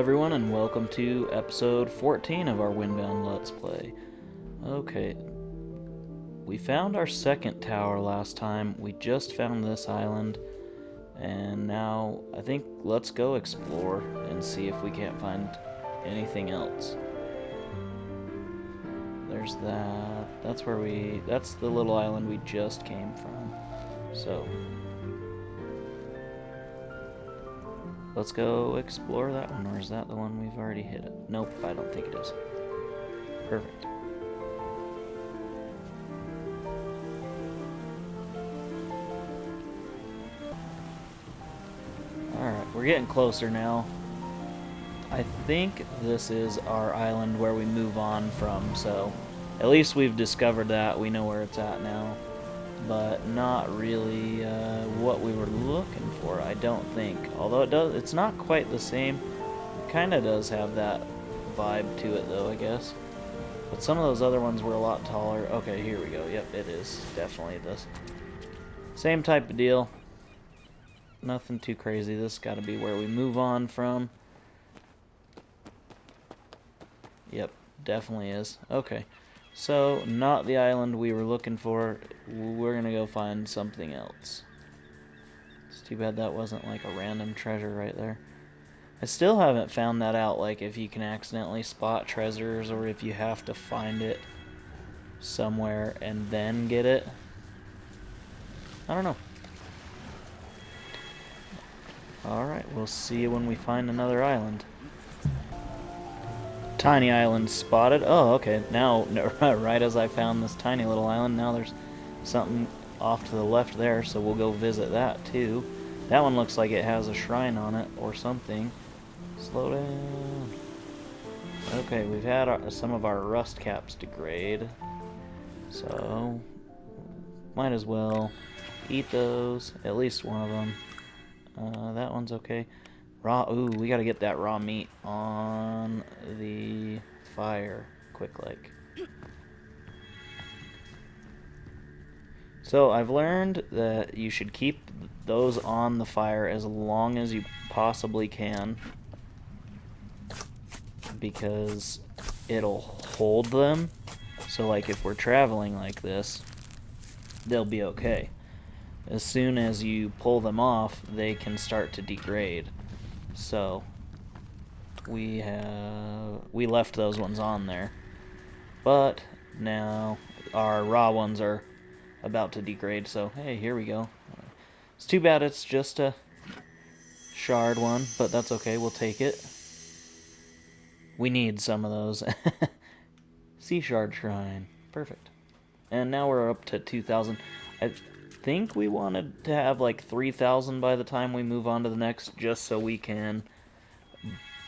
everyone, and welcome to episode 14 of our Windbound Let's Play. Okay, we found our second tower last time. We just found this island, and now I think let's go explore and see if we can't find anything else. There's that. That's the little island we just came from. So, let's go explore that one, or is that the one we've already hit? Nope, I don't think it is. Perfect. Alright, we're getting closer now. I think this is our island where we move on from, so at least we've discovered that. We know where it's at now. But not really what we were looking for, I don't think. Although it's not quite the same. It kind of does have that vibe to it, though, I guess. But some of those other ones were a lot taller. Okay, here we go. Yep, it is definitely this. Same type of deal. Nothing too crazy. This has got to be where we move on from. Yep, definitely is. Okay. So, not the island we were looking for. We're gonna go find something else. It's too bad that wasn't like a random treasure right there. I still haven't found that out, like if you can accidentally spot treasures or if you have to find it somewhere and then get it. I don't know. Alright, we'll see you when we find another island. Tiny island spotted. Oh, okay. Now, right as I found this tiny little island, now there's something off to the left there, so we'll go visit that too. That one looks like it has a shrine on it or something. Slow down. Okay, we've had some of our rust caps degrade, so might as well eat those. At least one of them. That one's okay. Ooh, we gotta get that raw meat on the fire quick like. So I've learned that you should keep those on the fire as long as you possibly can, because it'll hold them. So like if we're traveling like this, they'll be okay. As soon as you pull them off, they can start to degrade. So we left those ones on there, but now our raw ones are about to degrade, so hey, here we go. It's too bad it's just a shard one, but that's okay, we'll take it. We need some of those. Sea shard shrine, perfect. And now we're up to 2,000. I think we wanted to have like 3,000 by the time we move on to the next, just so we can...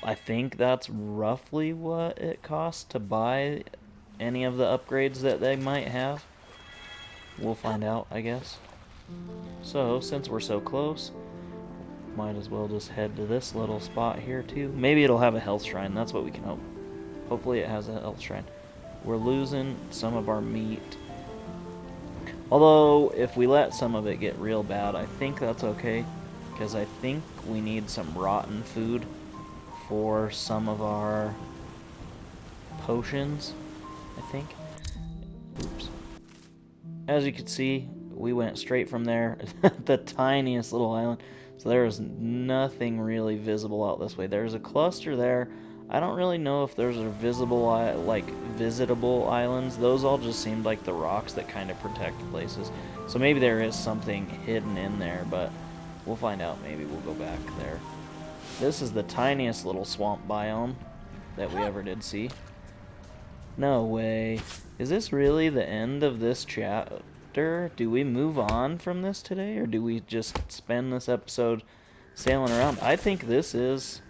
I think that's roughly what it costs to buy any of the upgrades that they might have. We'll find out, I guess. So, since we're so close, might as well just head to this little spot here too. Maybe it'll have a health shrine, that's what we can hope. Hopefully it has a health shrine. We're losing some of our meat. Although, if we let some of it get real bad, I think that's okay. Because I think we need some rotten food for some of our potions, I think. Oops. As you can see, we went straight from there, the tiniest little island, so there is nothing really visible out this way. There's a cluster there. I don't really know if there's a visitable islands. Those all just seemed like the rocks that kind of protect places. So maybe there is something hidden in there, but we'll find out. Maybe we'll go back there. This is the tiniest little swamp biome that we ever did see. No way. Is this really the end of this chapter? Do we move on from this today, or do we just spend this episode sailing around? I think this is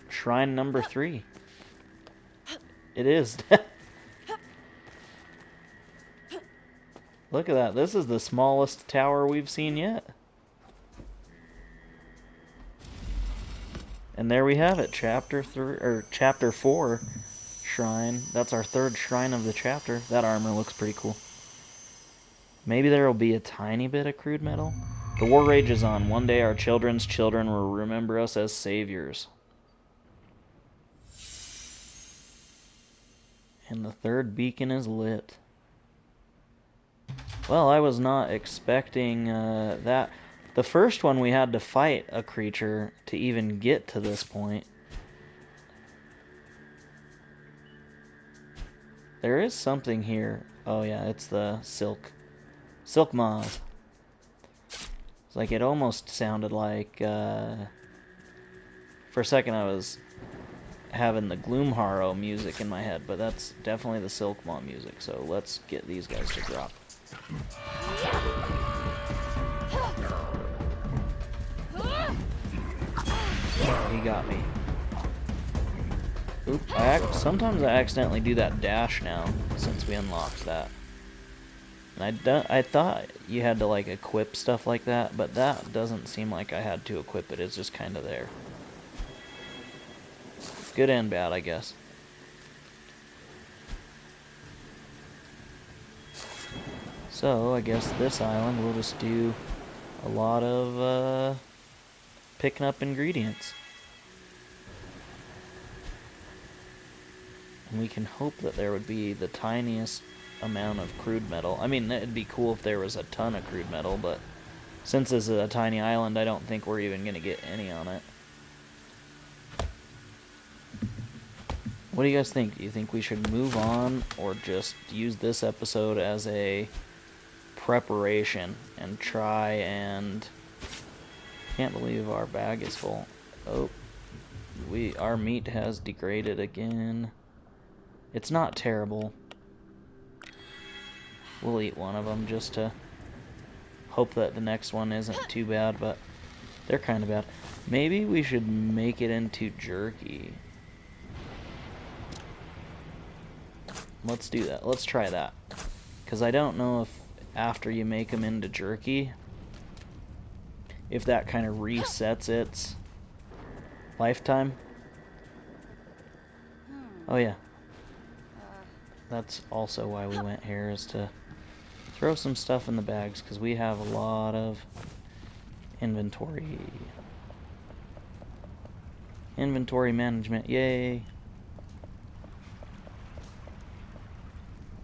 shrine number 3. It is. Look at that. This is the smallest tower we've seen yet. And there we have it, chapter 4 shrine. That's our 3rd shrine of the chapter. That armor looks pretty cool. Maybe there will be a tiny bit of crude metal. The war rages on. One day our children's children will remember us as saviors. And the third beacon is lit. Well, I was not expecting that. The first one we had to fight a creature to even get to this point. There is something here. Oh yeah, it's the silk moth. It's like it almost sounded like for a second I was having the Gloomharrow music in my head, but that's definitely the silk moth music. So let's get these guys to drop. He got me. Oop, sometimes I accidentally do that dash now, since we unlocked that. And I thought you had to like equip stuff like that, but that doesn't seem like I had to equip it, it's just kind of there. Good and bad, I guess. So, I guess this island we'll just do a lot of picking up ingredients. And we can hope that there would be the tiniest amount of crude metal. I mean, it'd be cool if there was a ton of crude metal, but since this is a tiny island, I don't think we're even going to get any on it. What do you guys think? Do you think we should move on or just use this episode as a preparation and try and... Can't believe our bag is full. Oh, our meat has degraded again. It's not terrible. We'll eat one of them just to hope that the next one isn't too bad, but they're kind of bad. Maybe we should make it into jerky. Let's do that. Let's try that. Because I don't know if after you make them into jerky, if that kind of resets its lifetime. Oh yeah. That's also why we went here, is to throw some stuff in the bags, because we have a lot of inventory. Inventory management, yay!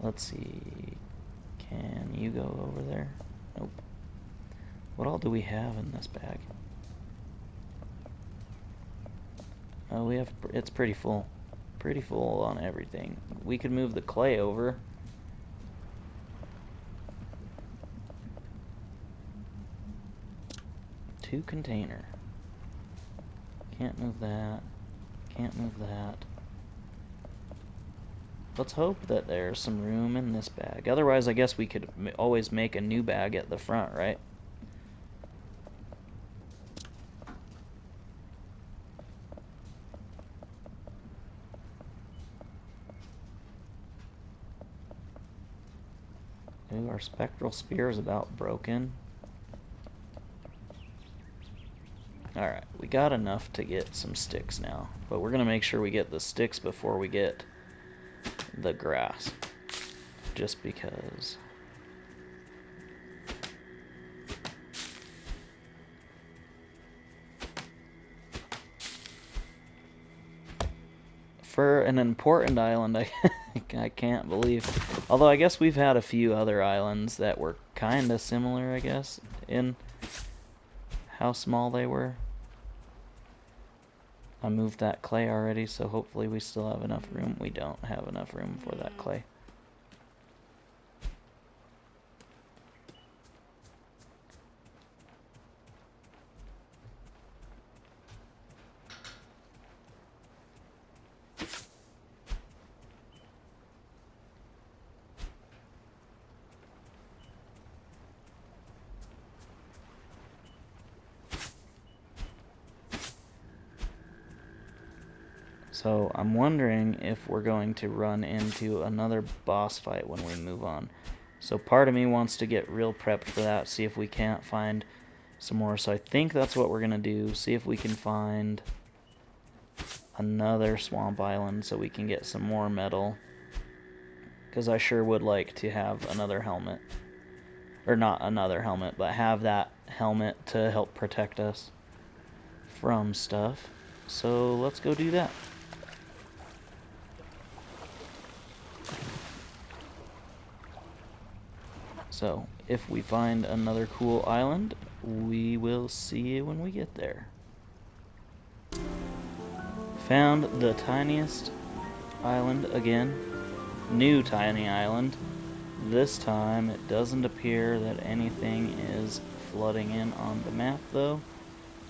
Let's see. Can you go over there? Nope. What all do we have in this bag? Oh, we have... It's pretty full. Pretty full on everything. We could move the clay over. To container. Can't move that. Can't move that. Let's hope that there's some room in this bag. Otherwise, I guess we could always make a new bag at the front, right? Ooh, our spectral spear is about broken. Alright, we got enough to get some sticks now. But we're going to make sure we get the sticks before we get the grass. Just because. For an important island, I can't believe. Although I guess we've had a few other islands that were kind of similar, I guess, in how small they were. I moved that clay already, so hopefully we still have enough room. We don't have enough room for that clay. So I'm wondering if we're going to run into another boss fight when we move on. So part of me wants to get real prepped for that, see if we can't find some more. So I think that's what we're going to do, see if we can find another swamp island so we can get some more metal. Because I sure would like to have another helmet. or not another helmet, but have that helmet to help protect us from stuff. So let's go do that. So if we find another cool island, we will see you when we get there. Found the tiniest island again. New tiny island. This time it doesn't appear that anything is flooding in on the map though,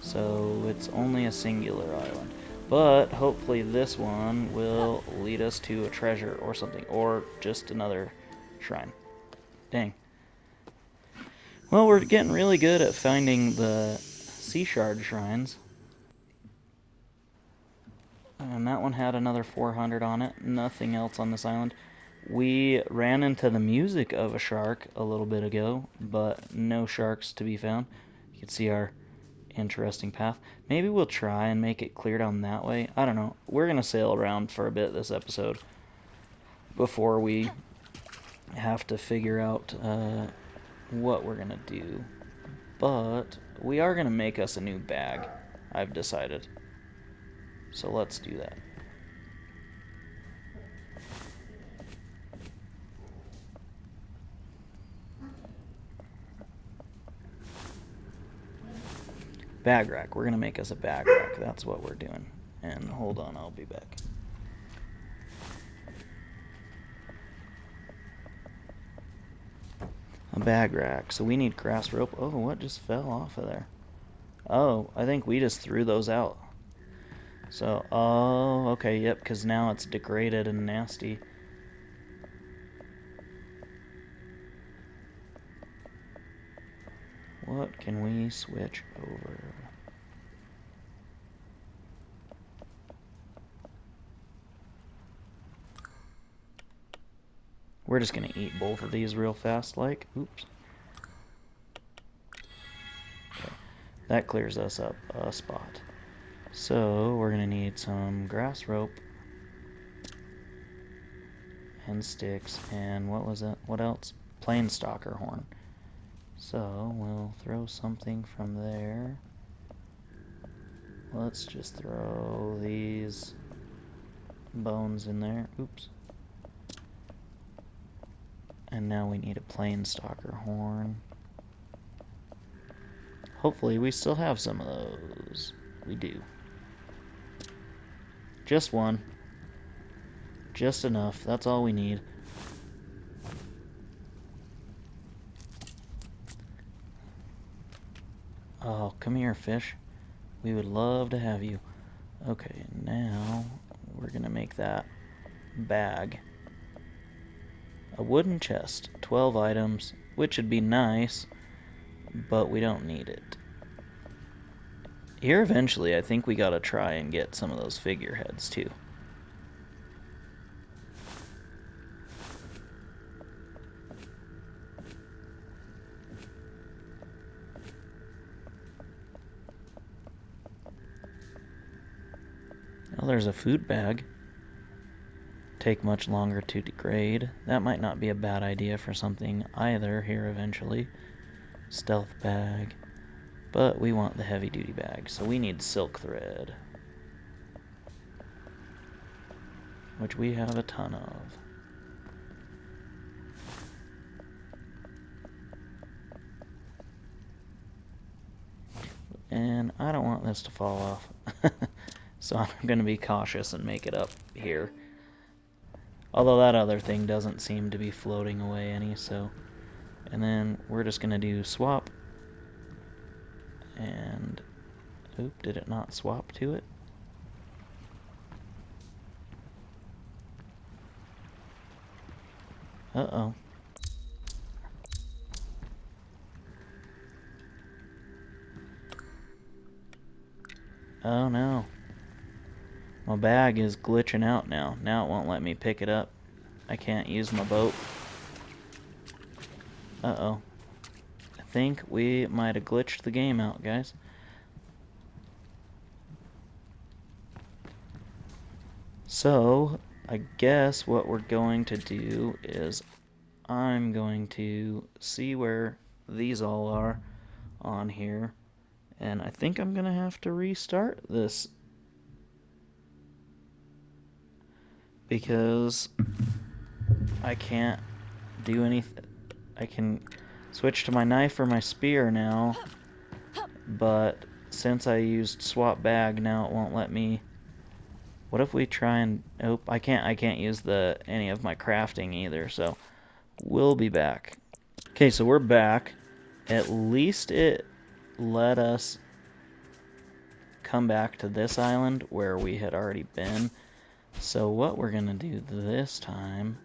so it's only a singular island. But hopefully this one will lead us to a treasure or something, or just another shrine. Dang. Well, we're getting really good at finding the sea shard shrines. And that one had another 400 on it. Nothing else on this island. We ran into the music of a shark a little bit ago, but no sharks to be found. You can see our interesting path. Maybe we'll try and make it clear down that way. I don't know. We're going to sail around for a bit this episode before we have to figure out what we're going to do. But we are going to make us a new bag, I've decided. So let's do that. Bag rack. We're going to make us a bag rack. That's what we're doing. And hold on, I'll be back. A bag rack. So we need grass rope. Oh, what just fell off of there? Oh, I think we just threw those out. So, oh, okay, yep, because now it's degraded and nasty. What can we switch over? We're just going to eat both of these real fast, like. Oops. Okay. That clears us up a spot. So, we're going to need some grass rope. And sticks. And what was it? What else? Plain stalker horn. So, we'll throw something from there. Let's just throw these bones in there. Oops. And now we need a plain stalker horn. Hopefully we still have some of those. We do. Just one. Just enough. That's all we need. Oh, come here, fish. We would love to have you. Okay, now we're gonna make that bag. A wooden chest, 12 items, which would be nice, but we don't need it. Here eventually, I think we gotta try and get some of those figureheads too. Oh, there's a food bag. Take much longer to degrade. That might not be a bad idea for something either here eventually. Stealth bag. But we want the heavy duty bag, so we need silk thread. Which we have a ton of. And I don't want this to fall off. So I'm going to be cautious and make it up here. Although that other thing doesn't seem to be floating away any, so... And then we're just going to do swap. And... Oop, did it not swap to it? Uh-oh. Oh no. My bag is glitching out now. Now it won't let me pick it up. I can't use my boat. Uh-oh. I think we might have glitched the game out, guys. So, I guess what we're going to do is I'm going to see where these all are on here. And I think I'm gonna have to restart this because I can't do anything. I can switch to my knife or my spear now, but since I used swap bag, now it won't let me. What if we try and... Oh, I can't use any of my crafting either, so we'll be back. Okay, so we're back. At least it let us come back to this island where we had already been. So what we're gonna do this time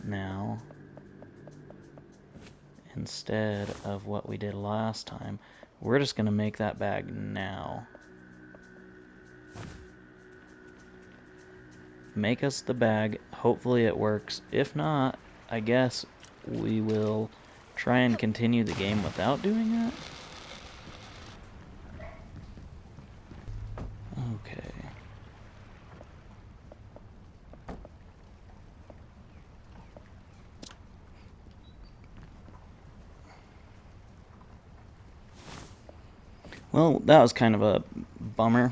now, instead of what we did last time, we're just gonna make that bag now. Make us the bag. Hopefully it works. If not, I guess we will try and continue the game without doing that. Okay. Well, that was kind of a bummer.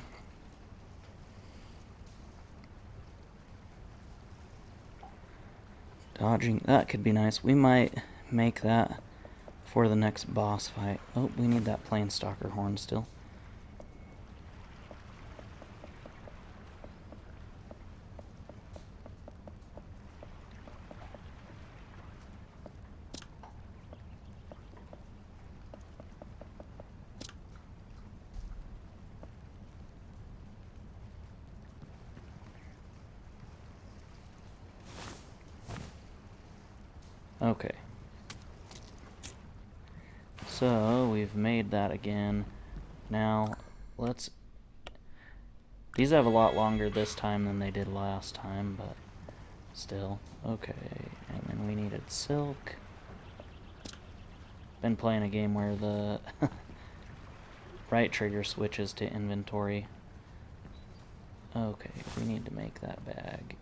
Dodging, that could be nice. We might make that for the next boss fight. Oh, we need that Planestalker horn still. Okay. So, we've made that again. Now, let's... These have a lot longer this time than they did last time, but still. Okay, and then we needed silk. Been playing a game where the right trigger switches to inventory. Okay, we need to make that bag.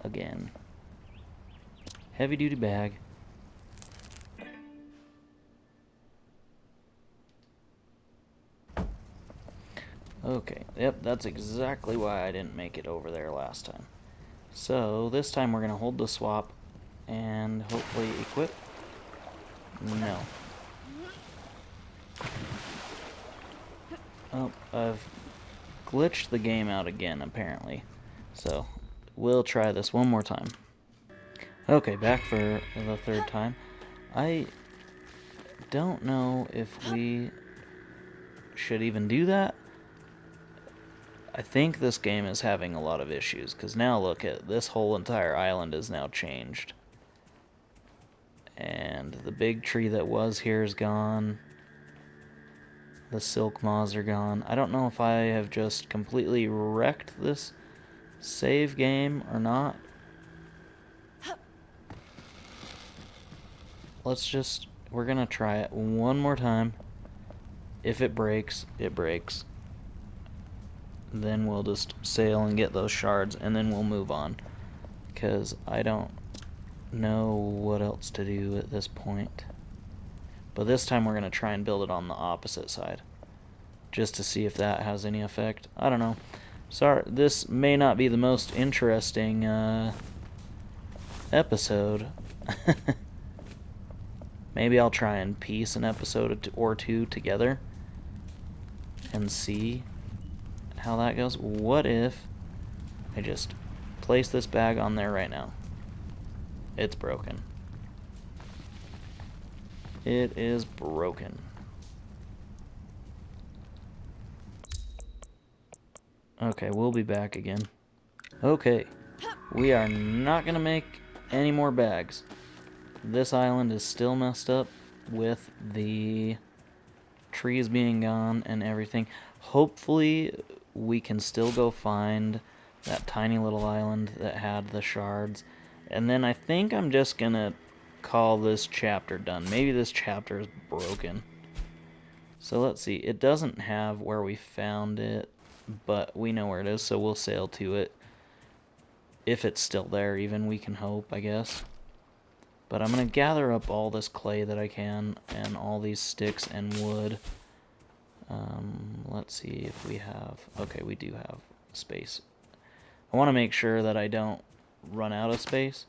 Again. Heavy duty bag. Okay, yep, that's exactly why I didn't make it over there last time. So, this time we're going to hold the swap and hopefully equip. No. Oh, I've glitched the game out again, apparently. So, we'll try this one more time. Okay, back for the third time. I don't know if we should even do that. I think this game is having a lot of issues, because now look at this whole entire island is now changed. And the big tree that was here is gone. The silk moths are gone. I don't know if I have just completely wrecked this save game or not. We're gonna try it one more time. If it breaks, it breaks. Then we'll just sail and get those shards, and then we'll move on. Because I don't know what else to do at this point. But this time we're gonna try and build it on the opposite side. Just to see if that has any effect. I don't know. Sorry, this may not be the most interesting episode. Maybe I'll try and piece an episode or two together and see how that goes. What if I just place this bag on there right now? It's broken. It is broken. Okay, we'll be back again. Okay, we are not gonna make any more bags. This island is still messed up with the trees being gone and everything. Hopefully we can still go find that tiny little island that had the shards. And then I think I'm just gonna call this chapter done. Maybe this chapter is broken. So let's see. It doesn't have where we found it, but we know where it is, so we'll sail to it. If it's still there even, we can hope, I guess. But I'm going to gather up all this clay that I can and all these sticks and wood. Let's see if we have... Okay, we do have space. I want to make sure that I don't run out of space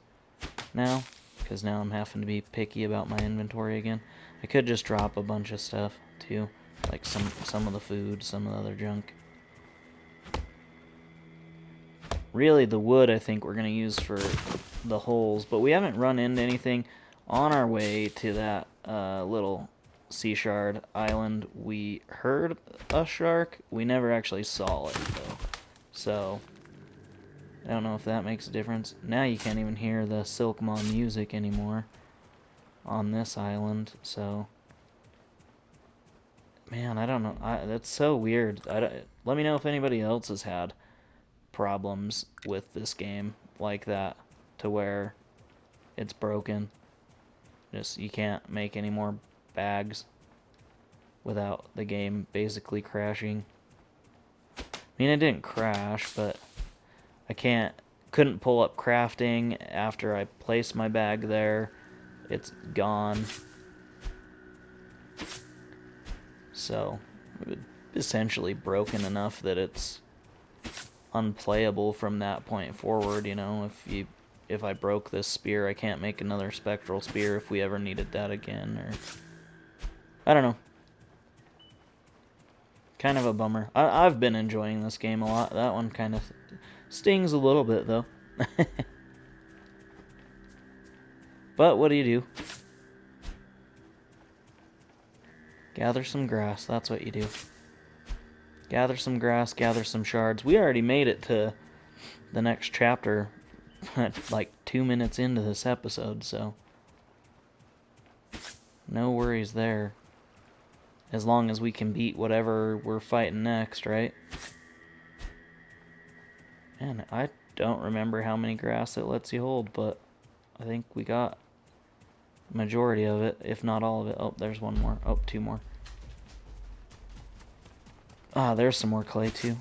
now, because now I'm having to be picky about my inventory again. I could just drop a bunch of stuff, too. Like some of the food, some of the other junk. Really, the wood I think we're going to use for the holes, but we haven't run into anything. On our way to that little sea shard island, we heard a shark. We never actually saw it, though. So, I don't know if that makes a difference. Now you can't even hear the Silkmon music anymore on this island, so... Man, I don't know. That's so weird. Let me know if anybody else has had problems with this game like that, to where it's broken. Just, you can't make any more bags without the game basically crashing. I mean, it didn't crash, but I couldn't pull up crafting after I placed my bag there. It's gone. So, essentially broken enough that it's unplayable from that point forward. You know, if I broke this spear, I can't make another spectral spear if we ever needed that again, or... I don't know. Kind of a bummer. I've been enjoying this game a lot. That one kind of stings a little bit, though. But what do you do? Gather some grass. That's what you do. Gather some grass, gather some shards. We already made it to the next chapter like 2 minutes into this episode, so no worries there. As long as we can beat whatever we're fighting next, right? Man, I don't remember how many grass it lets you hold, but I think we got majority of it, if not all of it. Oh, there's one more. Oh, two more. Ah, there's some more clay too.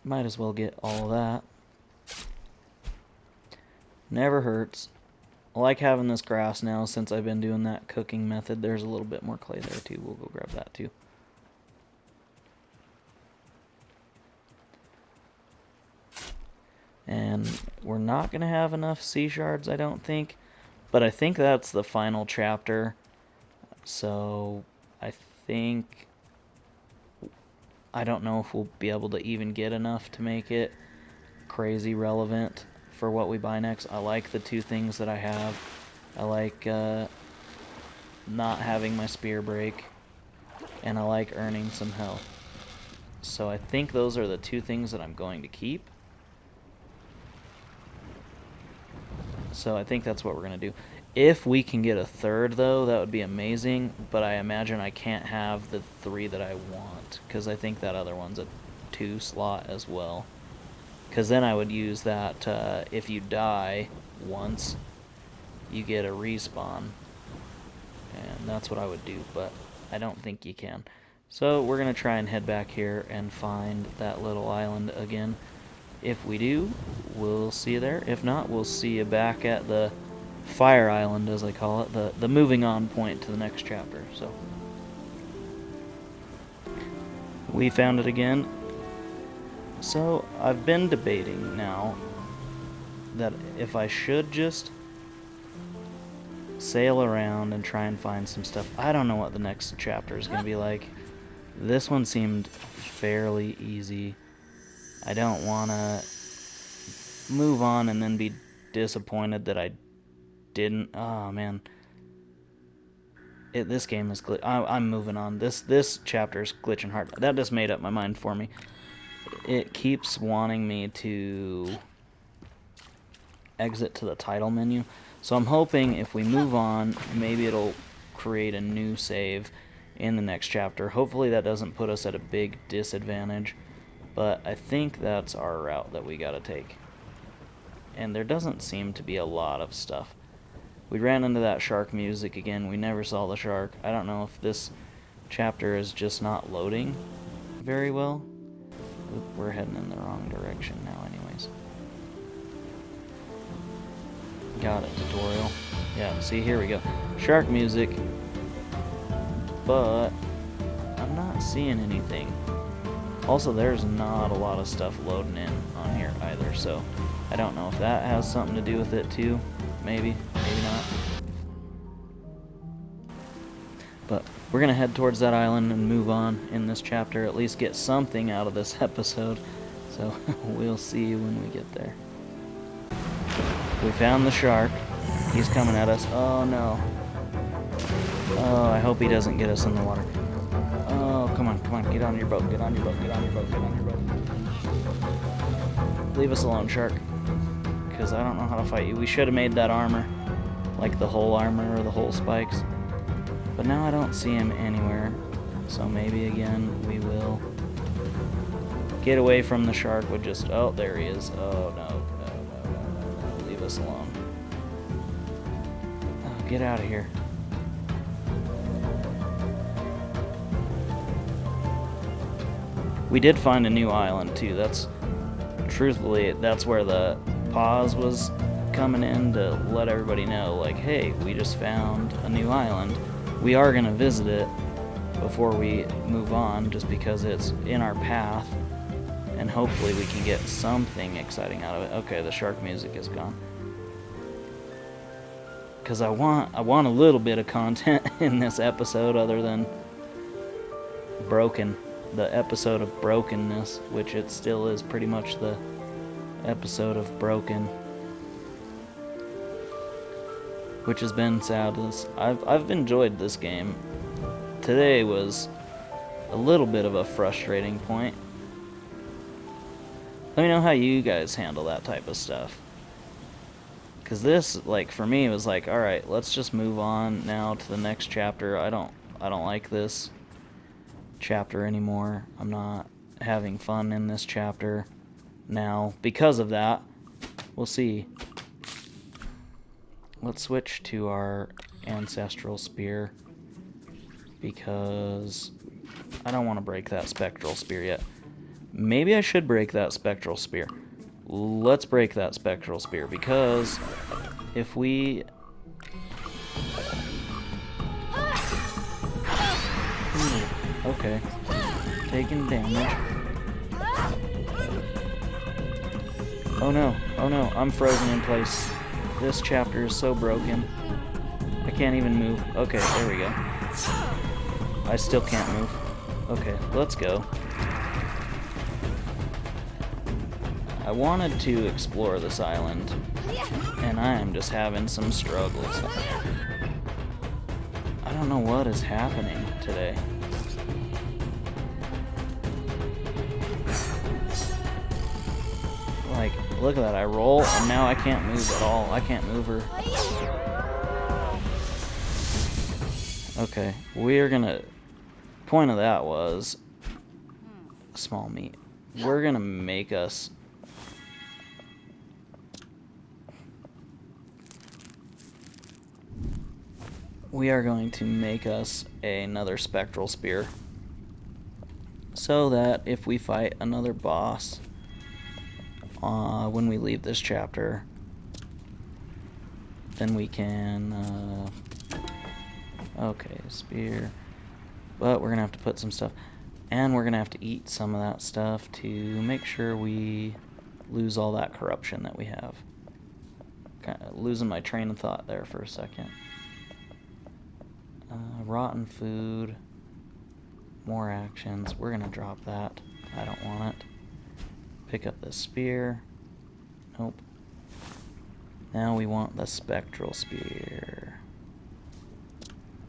Might as well get all of that. Never hurts. I like having this grass now since I've been doing that cooking method. There's a little bit more clay there too. We'll go grab that too. And we're not going to have enough sea shards, I don't think. But I think that's the final chapter. So I think... I don't know if we'll be able to even get enough to make it crazy relevant for what we buy next. I like the two things that I have. I like not having my spear break. And I like earning some health. So I think those are the two things that I'm going to keep. So I think that's what we're going to do. If we can get a third, though, that would be amazing. But I imagine I can't have the 3 that I want, because I think that other one's a 2 slot as well. Because then I would use that, if you die once, you get a respawn. And that's what I would do, but I don't think you can. So we're going to try and head back here and find that little island again. If we do, we'll see you there. If not, we'll see you back at the Fire Island, as I call it, the moving on point to the next chapter. So we found it again. So I've been debating now that if I should just sail around and try and find some stuff. I don't know what the next chapter is going to be like. This one seemed fairly easy. I don't want to move on and then be disappointed that I didn't. Oh, man. This game is I'm moving on. This chapter is glitching hard. That just made up my mind for me. It keeps wanting me to exit to the title menu. So I'm hoping if we move on, maybe it'll create a new save in the next chapter. Hopefully that doesn't put us at a big disadvantage. But I think that's our route that we gotta take. And there doesn't seem to be a lot of stuff. We ran into that shark music again. We never saw the shark. I don't know if this chapter is just not loading very well. Oop, we're heading in the wrong direction now anyways. Got it, tutorial. Yeah, see, here we go. Shark music. But I'm not seeing anything. Also, there's not a lot of stuff loading in on here either, so I don't know if that has something to do with it too. Maybe, maybe not. But we're going to head towards that island and move on in this chapter, at least get something out of this episode. So we'll see you when we get there. We found the shark. He's coming at us. Oh no. Oh, I hope he doesn't get us in the water. Oh, come on, come on, get on your boat, get on your boat, get on your boat, get on your boat. Leave us alone, shark. Because I don't know how to fight you. We should have made that armor. Like the whole armor or the whole spikes. But now I don't see him anywhere. So maybe again we will get away from the shark with just... Oh, there he is. Oh, no. Leave us alone. Oh, get out of here. We did find a new island too. Truthfully, that's where the pause was coming in to let everybody know, like, hey, we just found a new island. We are going to visit it before we move on, just because it's in our path, and hopefully we can get something exciting out of it. Okay, the shark music is gone. Because I want a little bit of content in this episode other than broken. The episode of brokenness, which it still is pretty much the episode of broken, which has been sad. I've enjoyed this game. Today was a little bit of a frustrating point. Let me know how you guys handle that type of stuff. Because this, like, for me, was like, alright, let's just move on now to the next chapter. I don't like this chapter anymore. I'm not having fun in this chapter now because of that. We'll see. Let's switch to our ancestral spear because I don't want to break that spectral spear yet. Maybe I should break that spectral spear. Let's break that spectral spear because if we... Okay. Taking damage. Oh no, I'm frozen in place. This chapter is so broken. I can't even move. Okay, there we go. I still can't move. Okay, let's go. I wanted to explore this island, and I am just having some struggles. I don't know what is happening today. Like, look at that, I roll, and now I can't move at all. I can't move her. Okay, we're gonna... Point of that was... Small meat. We're gonna make us... We are going to make us another spectral spear. So that if we fight another boss... when we leave this chapter, then we can, okay, spear, but we're gonna have to put some stuff, and we're gonna have to eat some of that stuff to make sure we lose all that corruption that we have. Kind of losing my train of thought there for a second. Rotten food, more actions, we're gonna drop that, I don't want it. Pick up the spear. Nope. Now we want the spectral spear.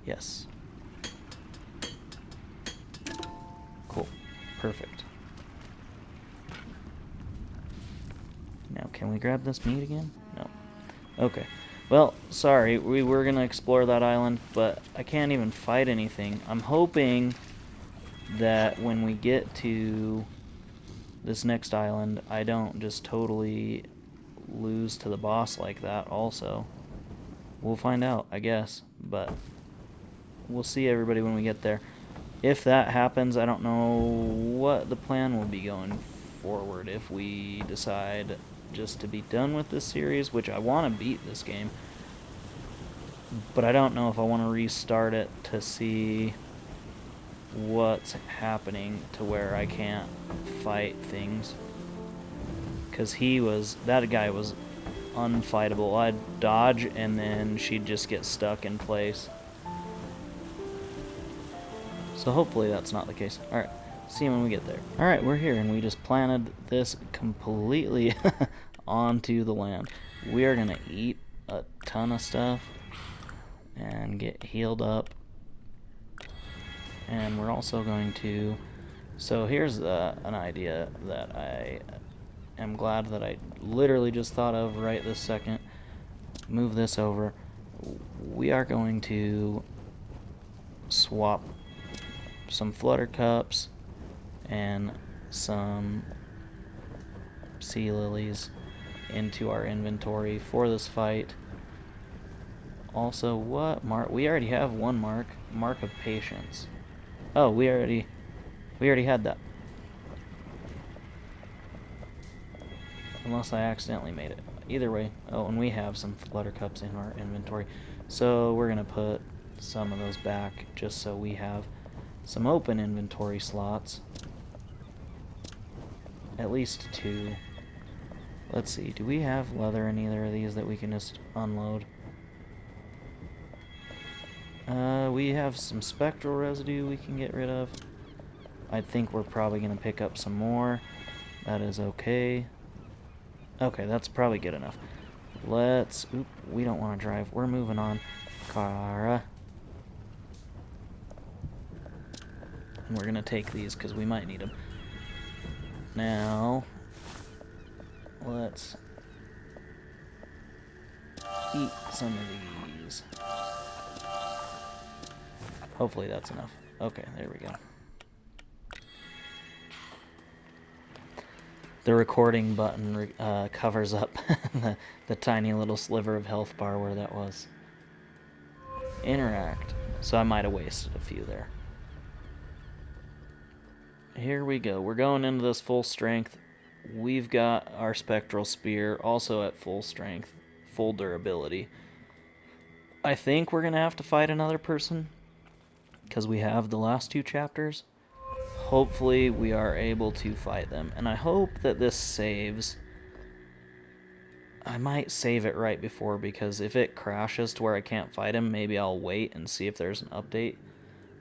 Yes. Cool. Perfect. Now, can we grab this meat again? No. Okay. Well, sorry. We were going to explore that island, but I can't even fight anything. I'm hoping that when we get to this next island, I don't just totally lose to the boss like that also. We'll find out, I guess, but we'll see everybody when we get there. If that happens, I don't know what the plan will be going forward if we decide just to be done with this series, which I want to beat this game. But I don't know if I want to restart it to see what's happening to where I can't fight things. Because that guy was unfightable. I'd dodge and then she'd just get stuck in place. So hopefully that's not the case. Alright, see you when we get there. Alright, we're here and we just planted this completely onto the land. We are going to eat a ton of stuff and get healed up. And we're also going to... So here's an idea that I am glad that I literally just thought of right this second. Move this over. We are going to swap some flutter cups and some sea lilies into our inventory for this fight. Also, what mark? We already have one mark of patience. Oh, we already had that. Unless I accidentally made it. Either way. Oh, and we have some flutter cups in our inventory. So we're going to put some of those back just so we have some open inventory slots. At least 2. Let's see. Do we have leather in either of these that we can just unload? We have some spectral residue we can get rid of. I think we're probably going to pick up some more. That is okay. Okay, that's probably good enough. Let's... Oop, we don't want to drive. We're moving on. Kara. And we're going to take these because we might need them. Now, let's eat some of these. Hopefully that's enough. Okay, there we go. The recording button covers up the tiny little sliver of health bar where that was. Interact. So I might have wasted a few there. Here we go. We're going into this full strength. We've got our spectral spear also at full strength, full durability. I think we're going to have to fight another person because we have the last 2 chapters. Hopefully we are able to fight them. And I hope that this saves. I might save it right before, because if it crashes to where I can't fight him, maybe I'll wait and see if there's an update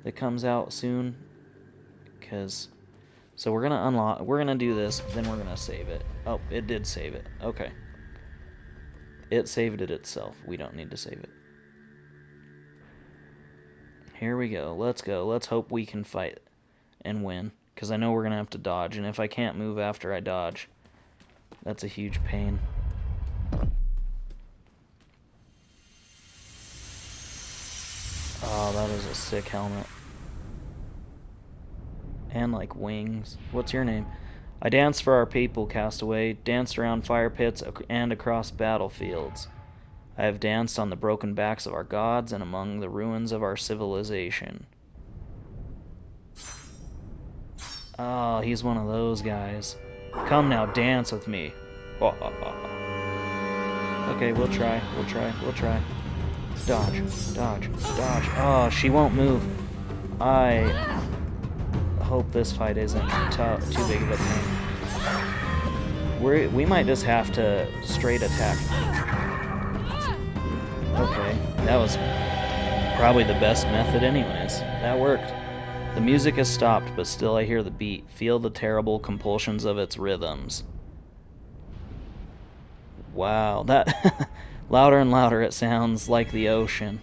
that comes out soon. So we're gonna do this, then we're gonna save it. Oh, it did save it. Okay. It saved it itself. We don't need to save it. Here we go. Let's go. Let's hope we can fight and win, because I know we're gonna have to dodge, and if I can't move after I dodge, that's a huge pain. Oh, that is a sick helmet. And like wings. What's your name? I danced for our people, castaway, danced around fire pits and across battlefields. I have danced on the broken backs of our gods and among the ruins of our civilization. Oh, he's one of those guys. Come now, dance with me. Oh, oh, oh. Okay, we'll try. Dodge, dodge, dodge. Oh, she won't move. I hope this fight isn't too big of a pain. We might just have to straight attack. Okay, that was probably the best method anyways. That worked. The music has stopped, but still I hear the beat. Feel the terrible compulsions of its rhythms. Wow, that... louder and louder it sounds like the ocean.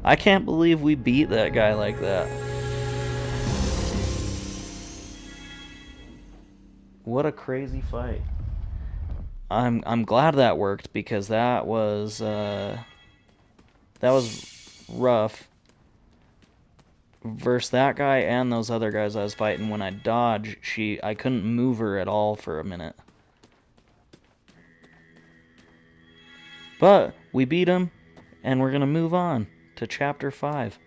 I can't believe we beat that guy like that. What a crazy fight. I'm glad that worked, because that was rough. Versus that guy and those other guys I was fighting, when I dodged, I couldn't move her at all for a minute. But we beat him, and we're gonna move on to chapter 5.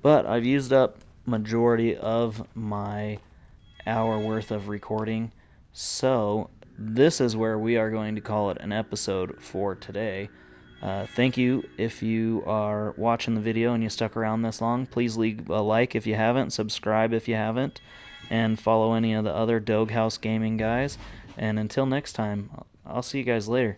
But I've used up majority of my hour worth of recording. So this is where we are going to call it an episode for today. Thank you if you are watching the video and you stuck around this long. Please leave a like if you haven't, subscribe if you haven't, and follow any of the other Doghouse Gaming guys. And until next time, I'll see you guys later.